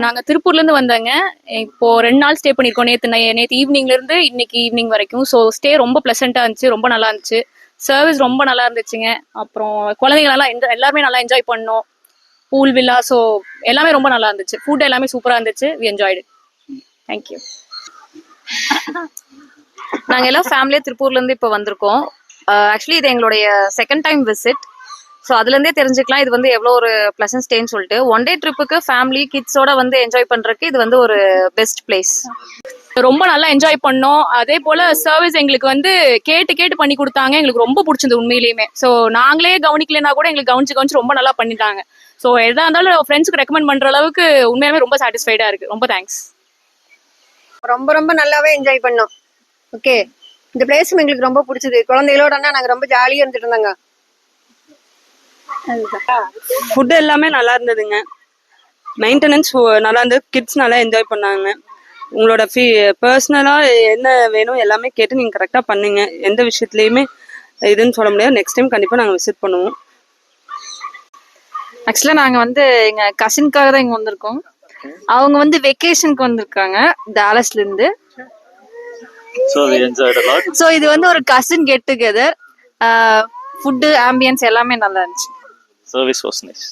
நாங்க திருப்பூர்ல இருந்து வந்தாங்க. இப்போ 2 நாள் ஸ்டே பண்ணிருக்கோம். நேத்து ஈவினிங்ல இருந்து இன்னைக்கு ஈவினிங் வரைக்கும். ஸோ ஸ்டே ரொம்ப பிளசண்டா இருந்துச்சு, ரொம்ப நல்லா இருந்துச்சு. சர்வீஸ் ரொம்ப நல்லா இருந்துச்சுங்க. அப்புறம் குழந்தைங்க எல்லாம் எல்லாருமே நல்லா என்ஜாய் பண்ணோம். பூல் வில்லா, ஸோ எல்லாமே ரொம்ப நல்லா இருந்துச்சு. ஃபுட் எல்லாமே சூப்பரா இருந்துச்சு. We enjoyed. தேங்க்யூ. நாங்க எல்லாம் ஃபேமிலியா திருப்பூர்ல இருந்து இப்போ வந்திருக்கோம். ஆக்சுவலி இது எங்களுடைய செகண்ட் டைம் விசிட். ஸோ அதுலேருந்தே தெரிஞ்சுக்கலாம் இது வந்து எவ்வளோ ஒரு ப்ளசன்ட் ஸ்டேன்னு சொல்லிட்டு. ஒன் டே ட்ரிப்புக்கு ஃபேமிலி கிட்ஸோட வந்து என்ஜாய் பண்ணுறதுக்கு இது வந்து ஒரு பெஸ்ட் பிளேஸ். ரொம்ப நல்லா என்ஜாய் பண்ணோம். அதே போல சர்வீஸ் எங்களுக்கு வந்து கேட்டு கேட்டு பண்ணி கொடுத்தாங்க. எங்களுக்கு ரொம்ப பிடிச்சது உண்மையிலேயுமே. ஸோ நாங்களே கவனிக்கலைன்னா கூட எங்களுக்கு கவனிச்சு ரொம்ப நல்லா பண்ணிட்டாங்க. ஸோ எதா இருந்தாலும் ஃப்ரெண்ட்ஸுக்கு ரெக்கமெண்ட் பண்ற அளவுக்கு உண்மையாலுமே ரொம்ப சாட்டிஸ்ஃபைடா இருக்கு. ரொம்ப தேங்க்ஸ். ரொம்ப ரொம்ப நல்லாவே என்ஜாய் பண்ணோம். ஓகே, இந்த பிளேஸும் எங்களுக்கு ரொம்ப பிடிச்சது. குழந்தைகளோடனா நாங்கள் ரொம்ப ஜாலியாக இருந்துட்டு இருந்தாங்க. ஃபுட் எல்லாமே நல்லா இருந்ததுங்க. மெயின்டெனன்ஸ் நல்லா இருந்தது. கிட்ஸ் நல்லா என்ஜாய் பண்ணாங்க. உங்களோட பர்சனலாக என்ன வேணும் எல்லாமே கேட்டு நீங்கள் கரெக்டாக பண்ணுங்க. எந்த விஷயத்துலையுமே இதுன்னு சொல்ல முடியாது. நெக்ஸ்ட் டைம் கண்டிப்பாக நாங்கள் விசிட் பண்ணுவோம். ஆக்சுவலாக நாங்கள் வந்து எங்கள் கசின்காக தான் இங்கே வந்திருக்கோம். அவங்க வந்து வெக்கேஷனுக்கு வந்திருக்காங்க டாலஸ்லேருந்து. ஸோ இது வந்து ஒரு cousin get together. Food, ambience எல்லாமே நல்லா இருந்துச்சு. Service was nice.